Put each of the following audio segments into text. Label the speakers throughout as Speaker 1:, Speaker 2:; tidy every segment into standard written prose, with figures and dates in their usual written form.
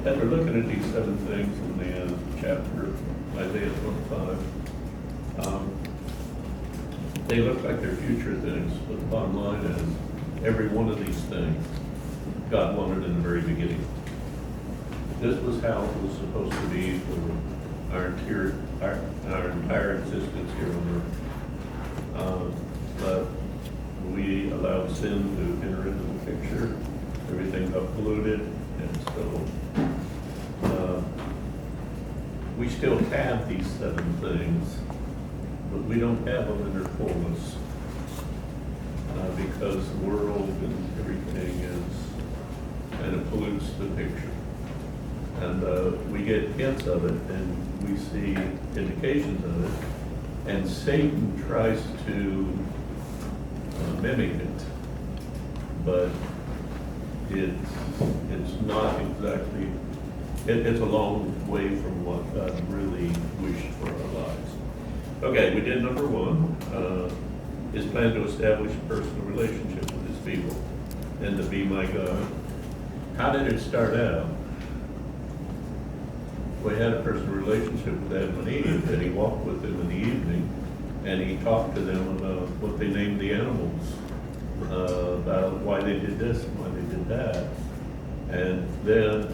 Speaker 1: As we're looking at these 7 things in the chapter, Isaiah 25, they look like they're future things, but the bottom line is every one of these things God wanted in the very beginning. This was how it was supposed to be for our entire existence here on earth. But we allowed sin to enter into the picture. Everything got polluted, and so we still have these 7 things, but we don't have them in their fullness because the world and everything is kind of pollutes the picture. And we get hints of it, and we see indications of it, and Satan tries to mimic it, but it's not exactly, it's a long way from what God really wished for our lives. Okay, we did number 1, his plan to establish a personal relationship with his people and to be my God. How did it start out? We had a personal relationship with Adam and Eve, and he walked with them in the evening, and he talked to them about what they named the animals, about why they did this and why they did that. And then,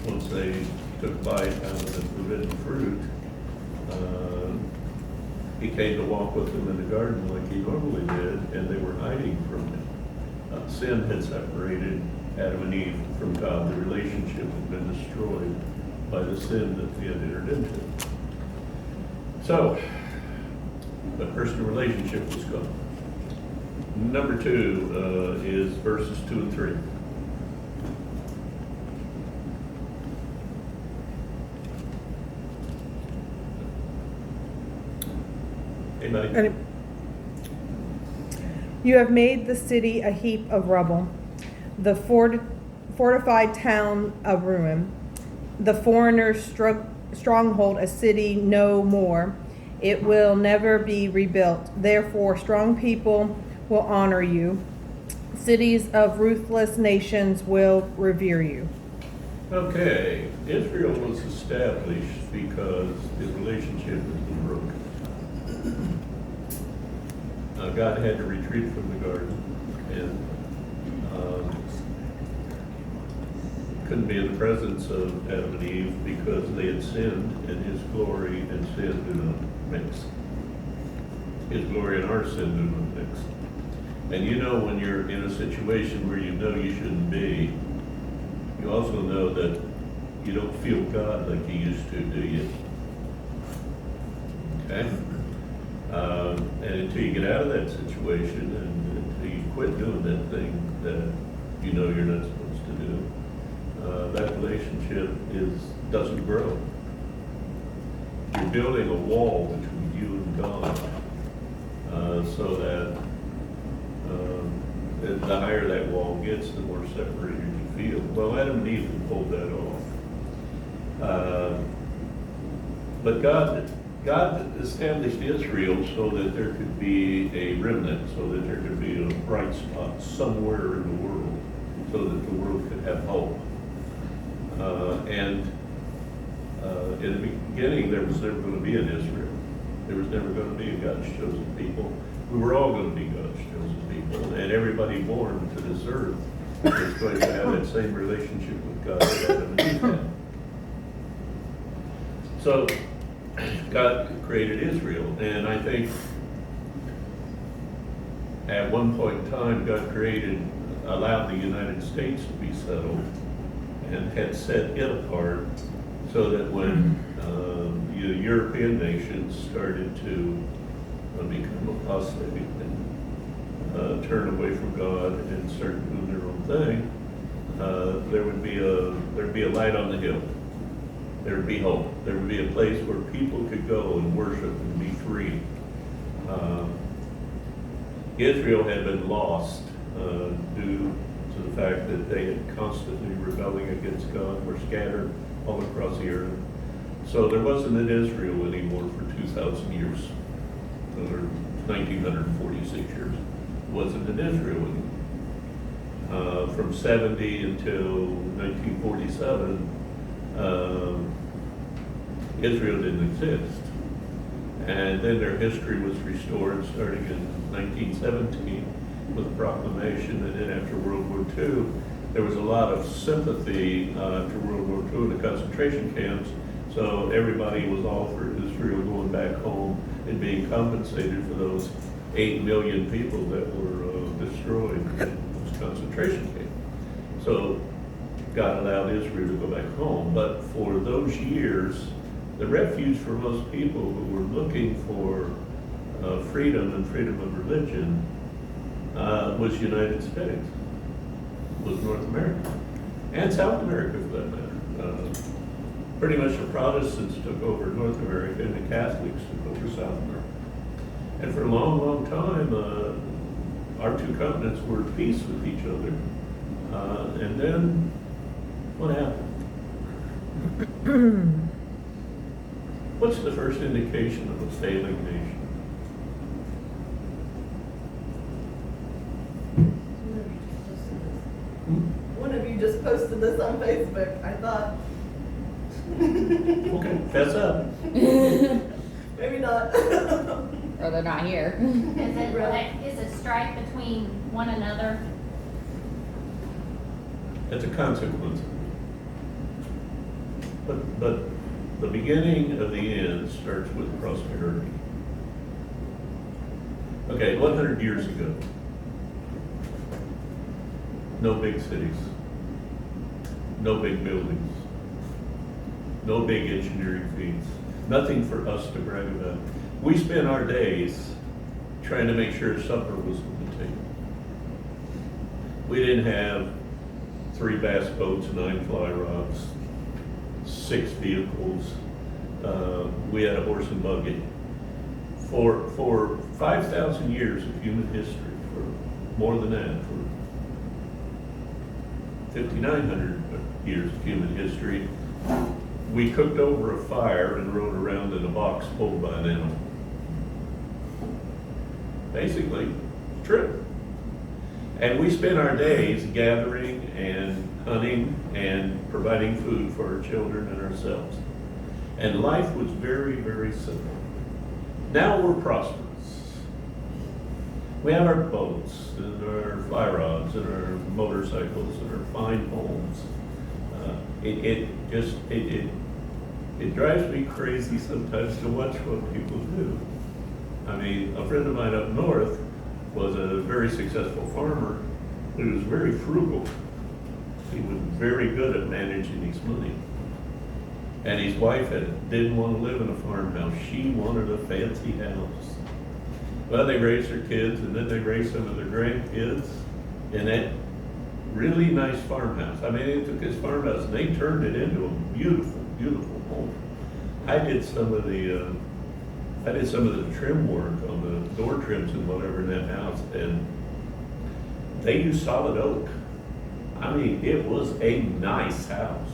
Speaker 1: once they took a bite out of the forbidden fruit, he came to walk with them in the garden like he normally did, and they were hiding from him. Sin had separated Adam and Eve from God. The relationship had been destroyed by the sin that they had entered into. So, the personal relationship was gone. Number 2 is verses 2 and 3. Anybody?
Speaker 2: You have made the city a heap of rubble, the fortified town a ruin, the foreigner's stronghold a city no more. It will never be rebuilt. Therefore, strong people will honor you. Cities of ruthless nations will revere you.
Speaker 1: Okay, Israel was established because his relationship had been broken. God had to retreat from the garden and couldn't be in the presence of Adam and Eve because they had sinned, and his glory and sin do not mix. His glory and our sin do not mix. And you know, when you're in a situation where you know you shouldn't be, you also know that you don't feel God like you used to, do you? Okay? And until you get out of that situation and until you quit doing that thing that you know you're not supposed to do, that relationship doesn't grow. You're building a wall between you and God, so that the higher that wall gets, the more separated you feel. Well, Adam and Eve had pulled that off. But God established Israel so that there could be a remnant, so that there could be a bright spot somewhere in the world, so that the world could have hope. And in the beginning, there was never going to be an Israel. There was never going to be a God's chosen people. We were all going to be God's chosen people, and everybody born to this earth is going to have that same relationship with God that Adam and Eve had. So God created Israel, and I think at one point in time, God allowed the United States to be settled and had set it apart so that when the European nations started to become apostate and turn away from God and start doing their own thing, there'd be a light on the hill. There would be hope. There would be a place where people could go and worship and be free. Israel had been lost due to the fact that they had constantly rebelling against God, were scattered all across the earth. So there wasn't an Israel anymore for 2,000 years, or 1,946 years. It wasn't an Israel anymore. From 70 until 1947, Israel didn't exist. And then their history was restored starting in 1917 with a proclamation, and then after World War II, there was a lot of sympathy after World War II in the concentration camps, so everybody was all for Israel going back home and being compensated for those 8 million people that were destroyed in those concentration camps. So God allowed Israel to go back home, but for those years, the refuge for most people who were looking for freedom and freedom of religion was United States, was North America, and South America for that matter. Pretty much the Protestants took over North America and the Catholics took over South America. And for a long, long time, our two continents were at peace with each other. And then, what happened? What's the first indication of a failing nation?
Speaker 3: One of you just posted this on Facebook, I thought.
Speaker 1: Okay, fess up.
Speaker 3: Maybe not.
Speaker 4: Or they're not here.
Speaker 5: Is it strife between one another?
Speaker 1: That's a consequence. But the beginning of the end starts with prosperity. Okay, 100 years ago, no big cities, no big buildings, no big engineering feats, nothing for us to brag about. We spent our days trying to make sure supper was on the table. We didn't have 3 bass boats, 9 fly rods, 6 vehicles. We had a horse and buggy. For 5,000 years of human history, for more than that, for 5,900 years of human history, we cooked over a fire and rode around in a box pulled by an animal. Basically, true. And we spent our days gathering and hunting and providing food for our children and ourselves. And life was very, very simple. Now we're prosperous. We have our boats and our fly rods and our motorcycles and our fine homes. It drives me crazy sometimes to watch what people do. I mean, a friend of mine up north was a very successful farmer who was very frugal. He was very good at managing his money. And his wife didn't want to live in a farmhouse. She wanted a fancy house. Well, they raised their kids, and then they raised some of their grandkids in that really nice farmhouse. I mean, they took this farmhouse and they turned it into a beautiful, beautiful home. I did some of the trim work on the door trims and whatever in that house, and they used solid oak. I mean, it was a nice house.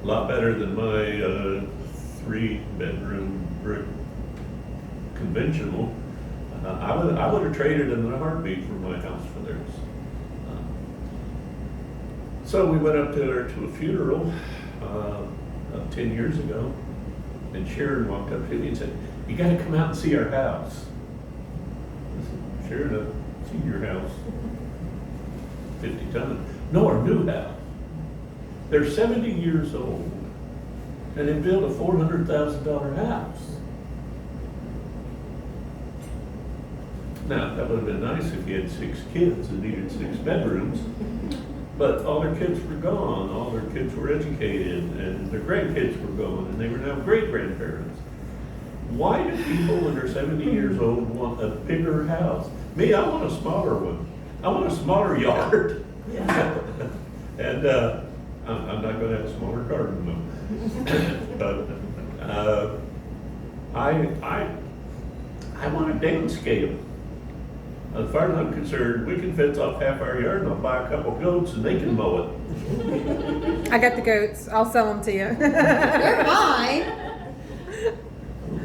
Speaker 1: A lot better than my 3-bedroom brick conventional. I would have traded in a heartbeat for my house for theirs. So we went up to a funeral 10 years ago, and Sharon walked up to me and said, "You got to come out and see our house." I said, "Sharon, I've seen your house 50 times. No, our new house. They're 70 years old, and they built a $400,000 house." Now, that would have been nice if you had 6 kids and needed 6 bedrooms, but all their kids were gone, all their kids were educated, and their grandkids were gone, and they were now great-grandparents. Why do people when they're 70 years old want a bigger house? Me, I want a smaller one. I want a smaller yard.
Speaker 3: Yeah.
Speaker 1: And I'm not going to have a smaller garden though. But I want a downscale. As far as I'm concerned, we can fence off half our yard and I'll buy a couple goats and they can mow it.
Speaker 2: I got the goats. I'll sell them to you.
Speaker 4: They're mine.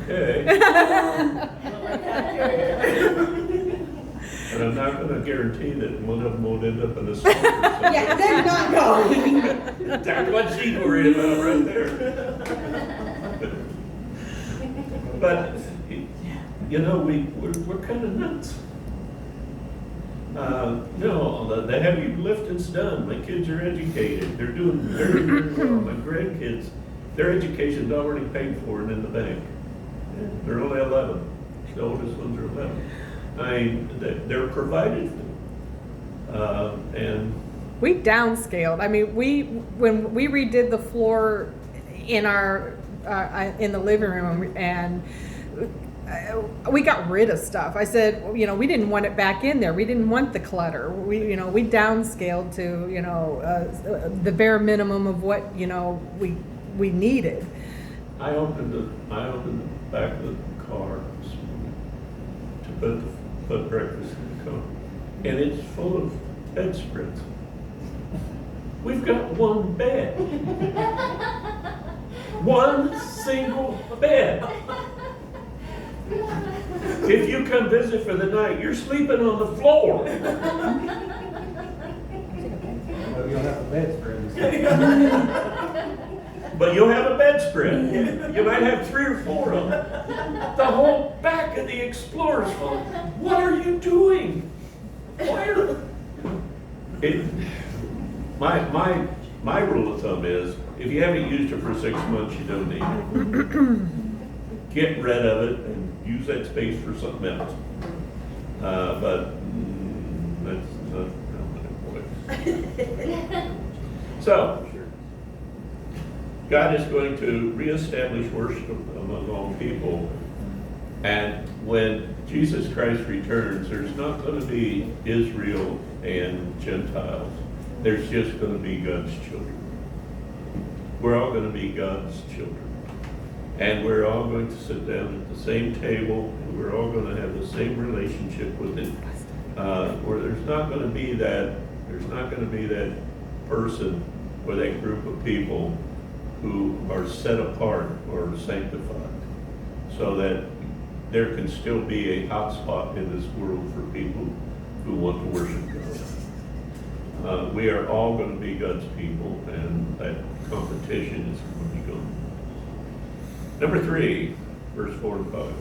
Speaker 1: Okay. And I'm not gonna guarantee that one of them won't end up in a swamp or something.
Speaker 4: Yeah, they're not going.
Speaker 1: That's what she's worried about right there. But, you know, we're kind of nuts. No, the heavy lifting's done. My kids are educated. They're doing very, very well. My grandkids, their education's already paid for and in the bank. They're only 11. The oldest ones are 11. They're provided for. And
Speaker 2: We downscaled. I mean, when we redid the floor in our, in the living room, and we got rid of stuff. I said, you know, we didn't want it back in there. We didn't want the clutter. We downscaled to, the bare minimum of what, we needed.
Speaker 1: I opened the back of the car this morning to put breakfast in the car, and it's full of bedspreads. We've got one bed. One single bed. If you come visit for the night, you're sleeping on the floor.
Speaker 6: Well, you'll have a bedspread.
Speaker 1: But you'll have a bedspread. You might have 3 or 4 of them. The whole back of the Explorer's full. What are you doing? Why are my rule of thumb is, if you haven't used it for 6 months, you don't need it. Get rid of it and use that space for something else. But that's not how it works. So, God is going to reestablish worship among all people. And when Jesus Christ returns, there's not going to be Israel and Gentiles. There's just going to be God's children. We're all going to be God's children. And we're all going to sit down at the same table, and we're all going to have the same relationship with Him. Where there's not going to be that person or that group of people who are set apart or sanctified, so that there can still be a hot spot in this world for people who want to worship God. We are all going to be God's people, and that competition is going to be gone. Number 3, verse 4 and 5.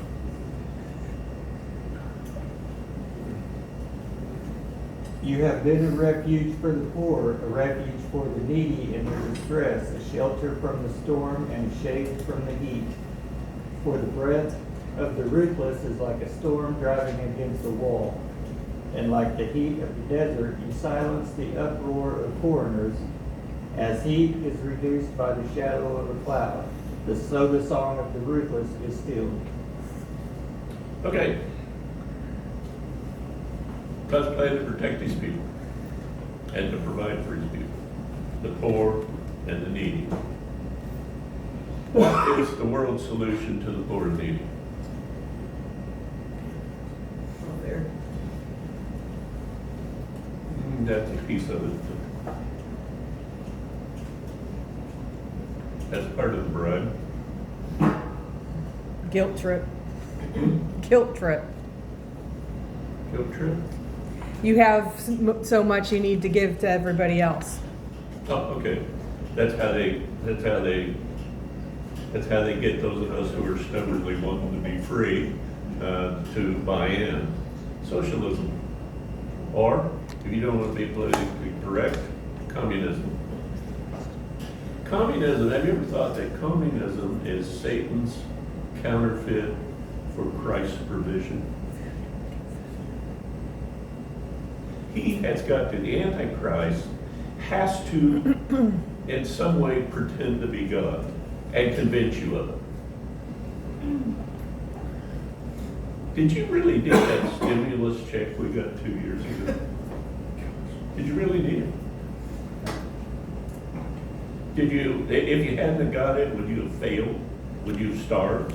Speaker 6: You have been a refuge for the poor, a refuge for the needy in their distress, a shelter from the storm and shade from the heat. For the breath of the ruthless is like a storm driving against a wall, and like the heat of the desert, you silence the uproar of foreigners, as heat is reduced by the shadow of a cloud. So the song of the ruthless is stilled.
Speaker 1: Okay. God's plan to protect His people and to provide for His people, the poor and the needy. What is the world's solution to the poor and needy? That's a piece of it. That's part of the bribe.
Speaker 2: Guilt trip. Guilt trip.
Speaker 1: Guilt trip?
Speaker 2: You have so much you need to give to everybody else.
Speaker 1: Oh, okay. That's how they get those of us who are stubbornly wanting to be free to buy in. Socialism. Or, if you don't want to be politically correct, communism. Communism, have you ever thought that communism is Satan's counterfeit for Christ's provision? He has got to, the Antichrist has to, in some way, pretend to be God and convince you of it. Did you really need that stimulus check we got 2 years ago? Did you really need it? Did you, if you hadn't got it, would you have failed? Would you have starved?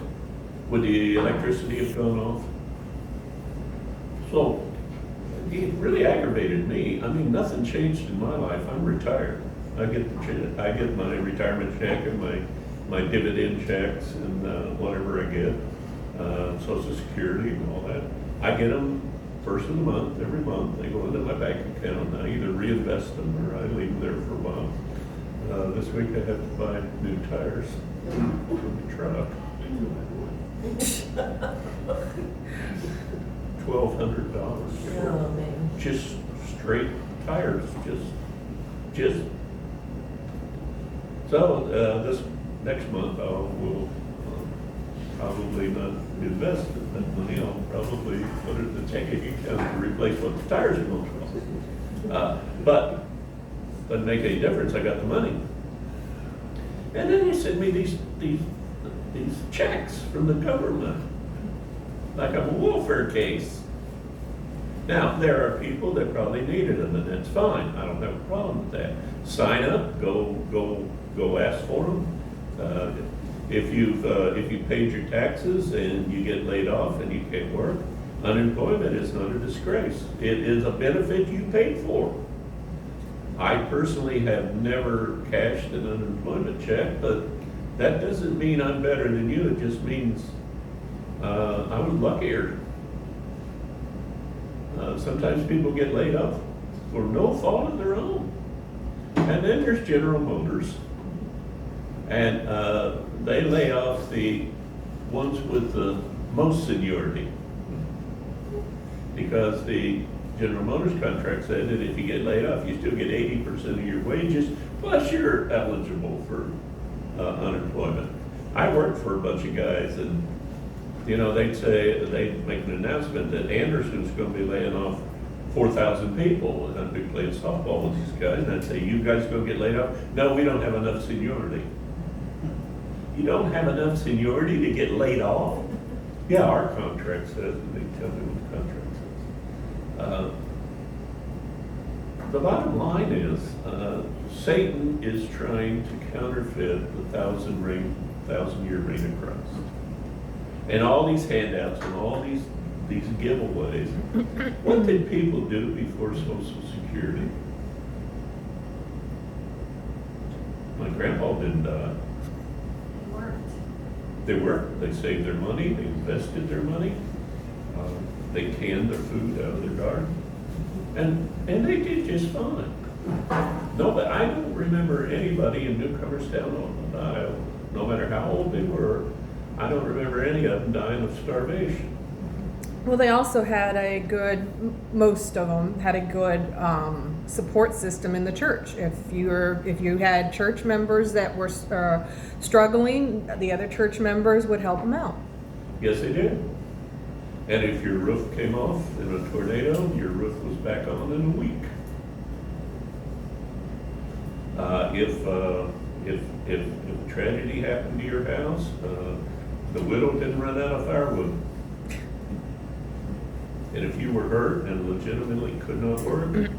Speaker 1: Would the electricity have gone off? So, it really aggravated me. I mean, nothing changed in my life. I'm retired. I get my retirement check and my dividend checks and whatever I get, Social Security and all that. I get them first of the month, every month, they go into my bank account, and I either reinvest them or I leave them there for a while. This week I have to buy new tires for the truck. $1,200.
Speaker 3: Oh, man.
Speaker 1: Just straight tires, just. So, this next month, will probably not invest that money. I'll probably put it in the checking account to replace what the tires are going to cost. But doesn't make any difference. I got the money. And then they send me these checks from the government, like I'm a welfare case. Now, there are people that probably needed them, and that's fine. I don't have a problem with that. Sign up, go ask for them. If you paid your taxes and you get laid off and you can't work, unemployment is not a disgrace. It is a benefit you paid for. I personally have never cashed an unemployment check, but that doesn't mean I'm better than you. It just means I was luckier. Sometimes people get laid off for no fault of their own. And then there's General Motors. And they lay off the ones with the most seniority. Because the General Motors contract said that if you get laid off, you still get 80% of your wages, plus you're eligible for unemployment. I worked for a bunch of guys, and they'd make an announcement that Anderson's going to be laying off 4,000 people, and I'd be playing softball with these guys, and I'd say, "You guys going to get laid off?" "No, we don't have enough seniority." "You don't have enough seniority to get laid off?" "Yeah, our contract says," and they tell me what the contract says. The bottom line is, Satan is trying to counterfeit the 1,000-year reign of Christ. And all these handouts and all these giveaways. What did people do before Social Security? My grandpa didn't die.
Speaker 5: It worked.
Speaker 1: They worked, they saved their money, they invested their money, they canned their food out of their garden, and they did just fine. No, but I don't remember anybody in Newcomerstown on the Nile, no matter how old they were, I don't remember any of them dying of starvation.
Speaker 2: Well, they also had most of them had a good support system in the church. If you had church members that were struggling, the other church members would help them out.
Speaker 1: Yes, they did. And if your roof came off in a tornado, your roof was back on in a week. If a tragedy happened to your house, the widow didn't run out of firewood. And if you were hurt and legitimately could not work,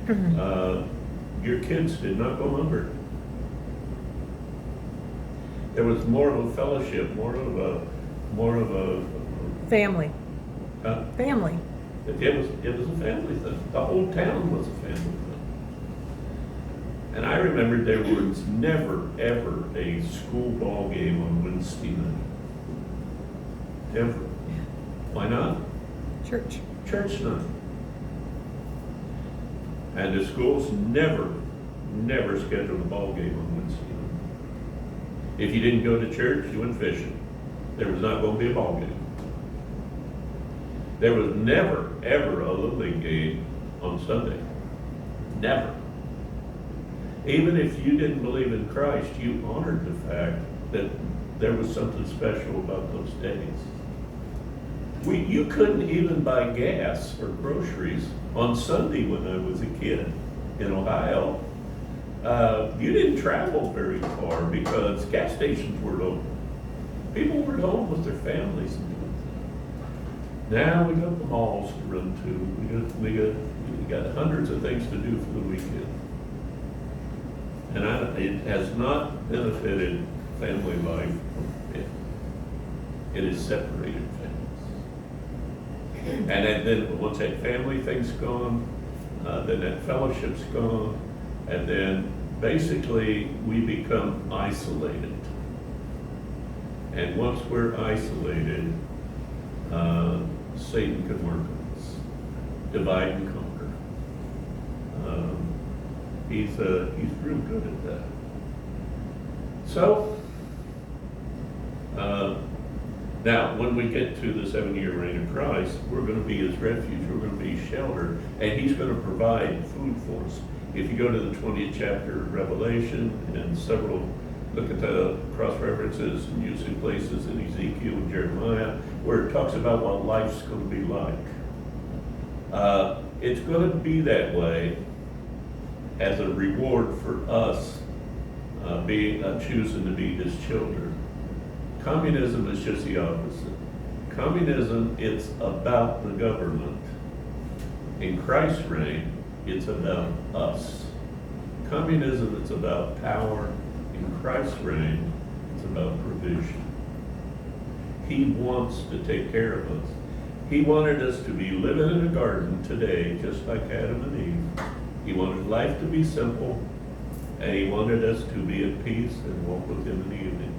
Speaker 1: your kids did not go hungry. There was more of a fellowship, more of a
Speaker 2: Family. Family.
Speaker 1: It was a family thing. The whole town was a family thing. And I remember there was never, ever a school ball game on Wednesday night. Ever. Why not?
Speaker 2: Church.
Speaker 1: Church night. And the schools never scheduled a ball game on Wednesday night. If you didn't go to church, you went fishing. There was not going to be a ball game. There was never, ever a Little League game on Sunday. Never. Even if you didn't believe in Christ, you honored the fact that there was something special about those days. You couldn't even buy gas or groceries on Sunday when I was a kid in Ohio. You didn't travel very far because gas stations weren't open. People were at home with their families and doing things. Now we got the malls to run to. We got hundreds of things to do for the weekend. And it has not benefited family life. It has separated families. And then once that family thing's gone, then that fellowship's gone, and then basically we become isolated. And once we're isolated, Satan can work on us. divide and conquer. He's real good at that. So, now, when we get to the 7-year reign of Christ, we're going to be his refuge, we're going to be shelter, and he's going to provide food for us. If you go to the 20th chapter of Revelation and look at the cross references and using places in Ezekiel and Jeremiah, where it talks about what life's going to be like. It's going to be that way as a reward for us choosing to be his children. Communism is just the opposite. Communism, it's about the government. In Christ's reign, it's about us. Communism, it's about power. In Christ's reign, it's about provision. He wants to take care of us. He wanted us to be living in a garden today, just like Adam and Eve. He wanted life to be simple, and he wanted us to be at peace and walk with him in the evening.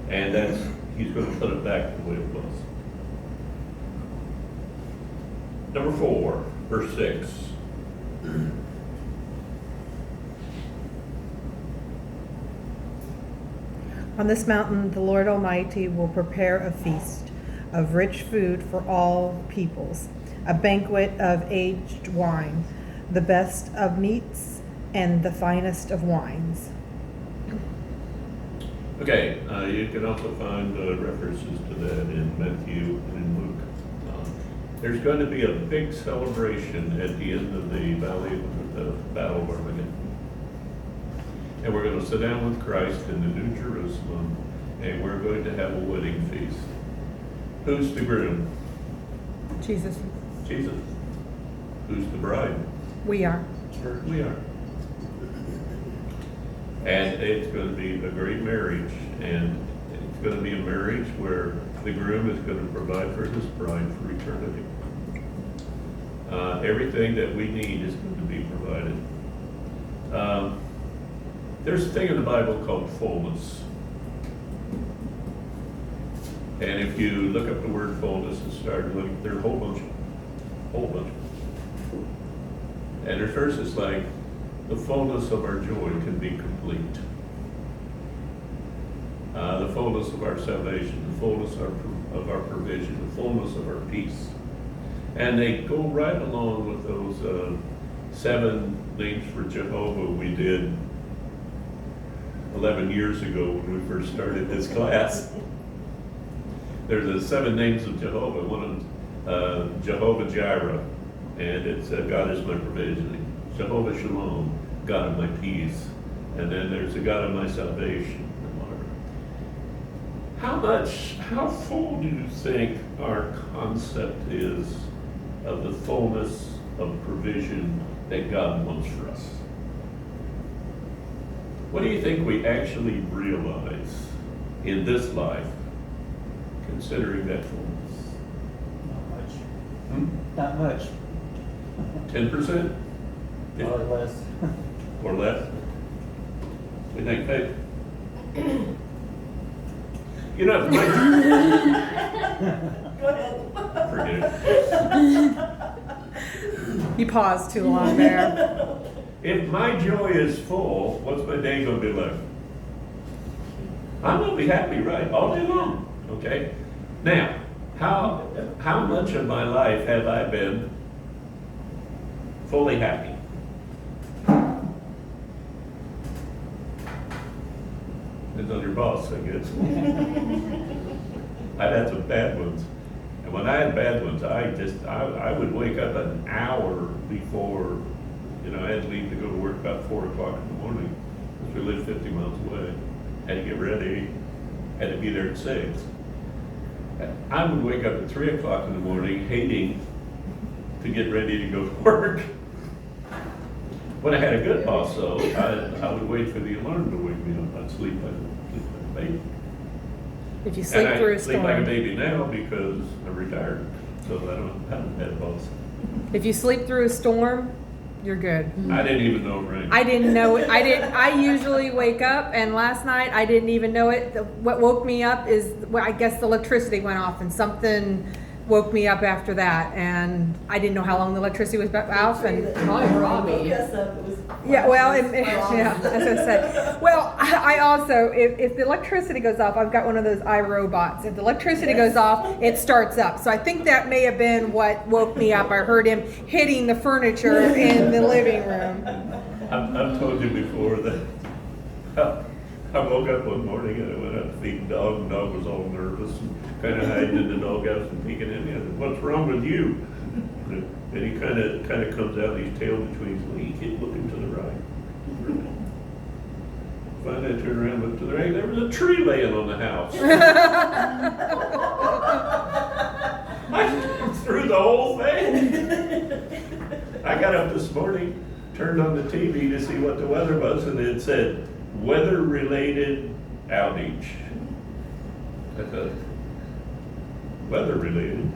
Speaker 1: And he's going to put it back the way it was. Number 4, verse 6.
Speaker 2: On this mountain, the Lord Almighty will prepare a feast of rich food for all peoples, a banquet of aged wine, the best of meats and the finest of wines.
Speaker 1: Okay, you can also find references to that in Matthew and in Luke. There's going to be a big celebration at the end of the Battle of Armageddon. And we're going to sit down with Christ in the New Jerusalem, and we're going to have a wedding feast. Who's the groom?
Speaker 2: Jesus,
Speaker 1: Jesus. Who's the bride?
Speaker 2: we are.
Speaker 6: Church.
Speaker 1: We are. And it's going to be a great marriage, and it's going to be a marriage where the groom is going to provide for his bride for eternity. Everything that we need is going to be provided. There's a thing in the Bible called fullness. And if you look up the word fullness and start looking, there are a whole bunch. And there's verses like, the fullness of our joy can be complete. The fullness of our salvation, the fullness of our provision, the fullness of our peace. And they go right along with those 7 names for Jehovah we did 11 years ago when we first started this class. There's the 7 names of Jehovah. One of them, Jehovah Jireh, and it's God is my provision. Jehovah Shalom, God of my peace. And then there's the God of my salvation. How full do you think our concept is of the fullness of provision that God wants for us? What do you think we actually realize in this life, considering that fullness?
Speaker 6: Not much.
Speaker 1: 10%?
Speaker 6: Or less.
Speaker 1: Or less? We think, hey, you know,
Speaker 3: Go ahead.
Speaker 1: forget it.
Speaker 2: You paused too long there.
Speaker 1: If my joy is full, what's my day gonna be like? I'm gonna be happy, right, all day long, okay? Now, how much of my life have I been fully happy? Depends on your boss, I guess. I've had some bad ones. And when I had bad ones, I would wake up an hour before, I had to leave to go to work about 4 o'clock in the morning, because we lived 50 miles away. Had to get ready, had to be there at 6. I would wake up at 3 o'clock in the morning, hating to get ready to go to work. When I had a good boss, though, I would wait for the alarm to wake me up. I'd sleep like a baby.
Speaker 2: If you sleep
Speaker 1: And
Speaker 2: through
Speaker 1: I
Speaker 2: a
Speaker 1: sleep like a
Speaker 2: storm,
Speaker 1: baby now because I'm retired, so I haven't had a boss.
Speaker 2: if you sleep through a storm, you're good.
Speaker 1: I didn't even know it rained.
Speaker 2: I didn't know it. I usually wake up, and last night I didn't even know it. What woke me up is, well, I guess the electricity went off, and something woke me up after that, and I didn't know how long the electricity was out, and
Speaker 4: Probably Robbie.
Speaker 2: yeah, well, yeah, as I said. Well, I also, if the electricity goes off, I've got one of those iRobots. If the electricity goes off, it starts up. So I think that may have been what woke me up. I heard him hitting the furniture in the living room.
Speaker 1: I've told you before that I woke up one morning and I went out to feed the dog, and the dog was all nervous and kind of hiding in the doghouse and peeking in. I said, "What's wrong with you?" And he kind of comes out, his tail between his legs, he kept looking to the right. Finally, I turned around, looked to the right, there was a tree laying on the house. I threw the whole thing. I got up this morning, turned on the TV to see what the weather was, and it said, weather-related outage. I thought, weather-related?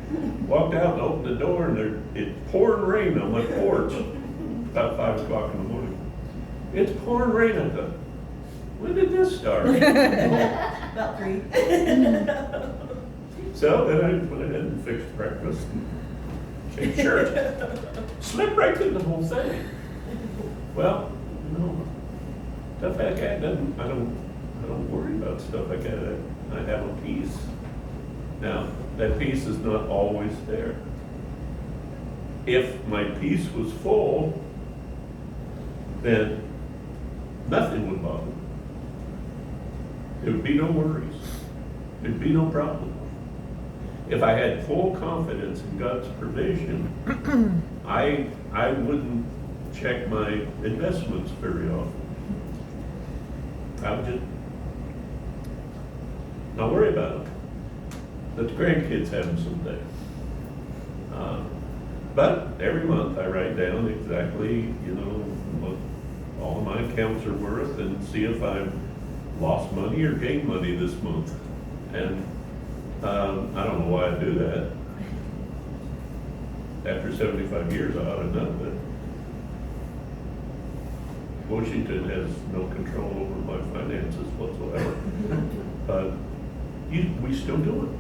Speaker 1: Walked out and opened the door, and it's pouring rain on my porch. About 5 o'clock in the morning. It's pouring rain. I thought, when did this start?
Speaker 3: About 3.
Speaker 1: So then I went ahead and fixed breakfast, changed shirt, slipped right through the whole thing. Well, you know, stuff like that I don't worry about stuff like that. I have a peace. Now, that peace is not always there. If my peace was full, then nothing would bother me. There would be no worries. There'd be no problem. If I had full confidence in God's provision, I wouldn't check my investments very often. I would just not worry about them. Let the grandkids have them someday. But every month I write down exactly, you know, what all of my accounts are worth and see if I've lost money or gained money this month. And I don't know why I do that. After 75 years, I ought to know that Washington has no control over my finances whatsoever. But we still do it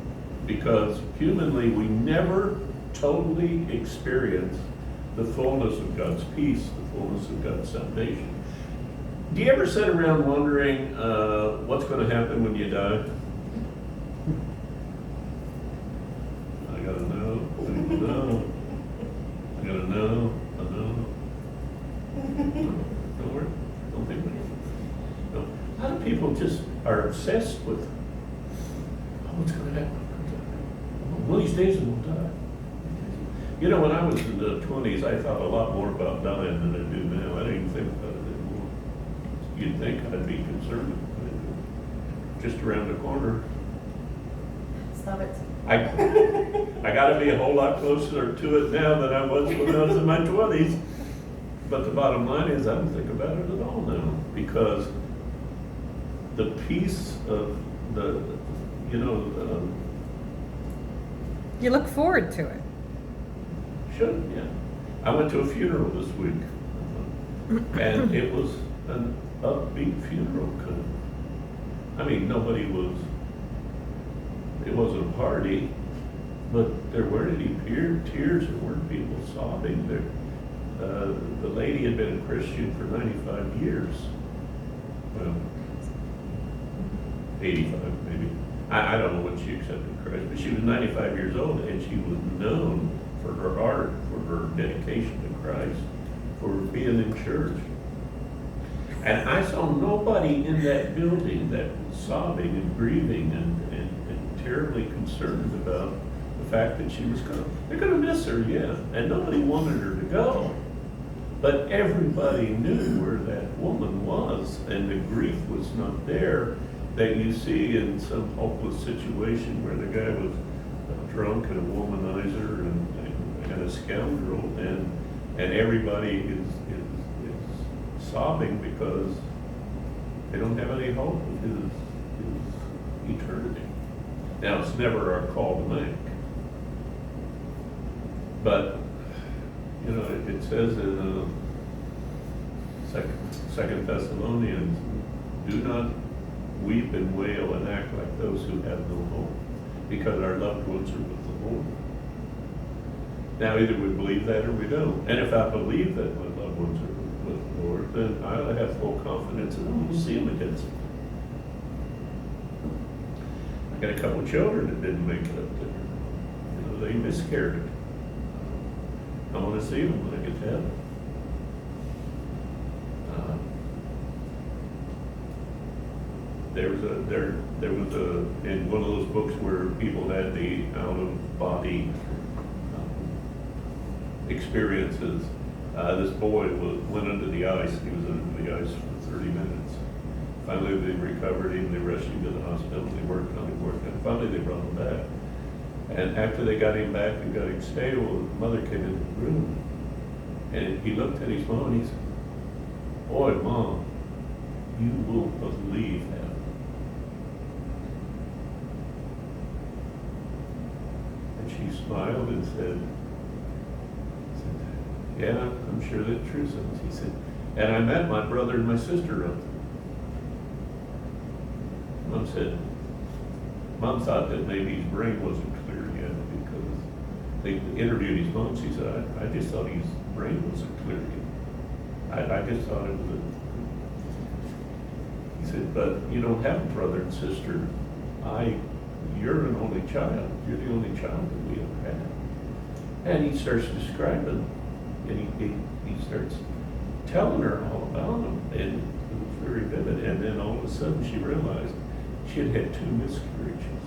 Speaker 1: because humanly we never totally experience the fullness of God's peace, the fullness of God's salvation. Do you ever sit around wondering what's going to happen when you die? I gotta know. I know. I gotta know. I know. Don't worry. Don't think about it. No. A lot of people just are obsessed with what's going to happen. One of these days we'll die. You know, when I was in the 20s, I thought a lot more about dying than I do now. I don't even think about it anymore. You'd think I'd be concerned with it. Just around the corner.
Speaker 3: Stop it.
Speaker 1: I gotta be a whole lot closer to it now than I was when I was in my 20s. But the bottom line is I don't think about it at all now because the peace of the, you know,
Speaker 2: You look forward to it.
Speaker 1: should, yeah. I went to a funeral this week and it was an upbeat funeral. I mean, it wasn't a party, but there weren't any tears, there weren't people sobbing. The lady had been a Christian for 95 years. Well, 85 maybe. I don't know when she accepted Christ, but she was 95 years old and she was known for her heart, for her dedication to Christ, for being in church. And I saw nobody in that building that was sobbing and grieving and terribly concerned about the fact that she was they're going to miss her, yeah. And nobody wanted her to go. But everybody knew where that woman was, and the grief was not there that you see in some hopeless situation where the guy was a drunk and a womanizer and a scoundrel, and everybody is sobbing because they don't have any hope of his eternity. Now, it's never our call to make. But, you know, it says in Second Thessalonians, do not weep and wail and act like those who have no hope, because our loved ones are with the Lord. Now, either we believe that or we don't. And if I believe that my loved ones are with the Lord, then I ought to have full confidence that I'm going to see them again. I got a couple of children that didn't make it up there. You know, they miscarried. I want to see them when I get to heaven. There was in one of those books where people had the out of body experiences. This boy went under the ice. He was under the ice for 30 minutes. Finally, they recovered him. They rushed him to the hospital. They worked on him. Finally, they brought him back. And after they got him back and got him stable, the mother came in the room, and he looked at his mom and he said, "Boy, Mom, you won't believe that." And she smiled and said, "Yeah, I'm sure that's true, son." He said, "And I met my brother and my sister up there." Mom said, Mom thought that maybe his brain wasn't clear yet because they interviewed his mom. She said, I just thought his brain wasn't clear yet. I just thought it was He said, "But you don't have a brother and sister. You're an only child. You're the only child that we ever had." And he starts describing, and he starts telling her all about him, and it was very vivid. And then all of a sudden she realized she had had 2 miscarriages.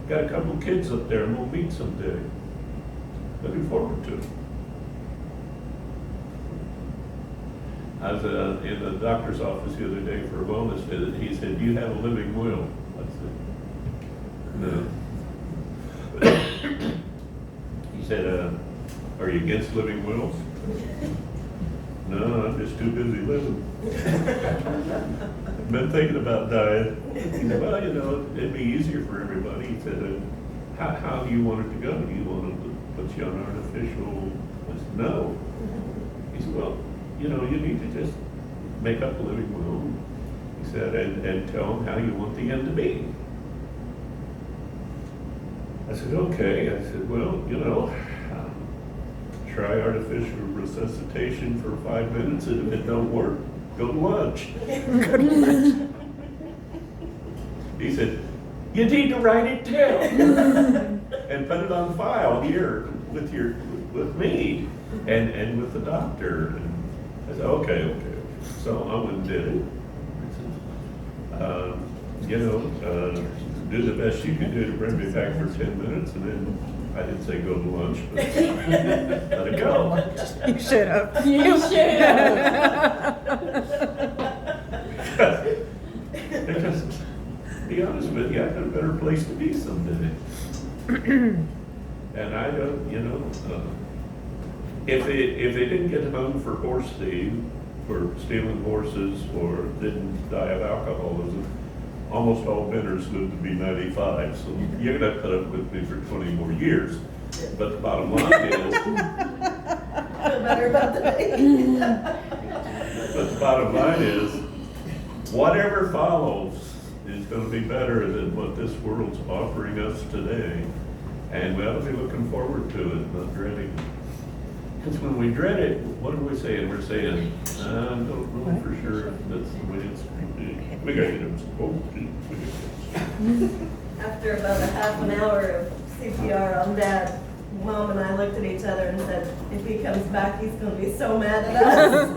Speaker 1: Got a couple kids up there, and we'll meet someday. Looking forward to it. I was in the doctor's office the other day for a wellness visit. He said, "Do you have a living will?" I said, "No." He said, "Are you against living wills?" "No, I'm just too busy living." I've been thinking about dying. He said, "Well, you know, it'd be easier for everybody." He said, how do you want it to go? Do you want them to put you on artificial? I said, "No." He said, "Well, you know, you need to just make up a living will," he said, and tell them how you want the end to be. I said, "Okay." I said, "Well, you know, try artificial resuscitation for 5 minutes, and if it don't work, go to lunch." He said, "You need to write it down and put it on file here with me and with the doctor." And I said, okay. So I went and did it. You know, do the best you can do to bring me back for 10 minutes, and then I didn't say go to lunch, but let it go.
Speaker 2: You should have.
Speaker 4: You should have.
Speaker 1: Because, to be honest with you, I got a better place to be someday. And I don't, you know, if they didn't get hung for horse thieving, for stealing horses, or didn't die of alcoholism, almost all bidders lived to be 95, so you're gonna have to put up with me for 20 more years. But the bottom line is,
Speaker 3: Feel better about the day.
Speaker 1: but the bottom line is, whatever follows is gonna be better than what this world's offering us today. And we ought to be looking forward to it, not dreading it. Because when we dread it, what are we saying? We're saying, I don't know for sure if that's the way it's going to be. We gotta get them.
Speaker 3: After about a half an hour of CPR on Dad, Mom and I looked at each other and said, "If he comes back, he's gonna be so mad at us."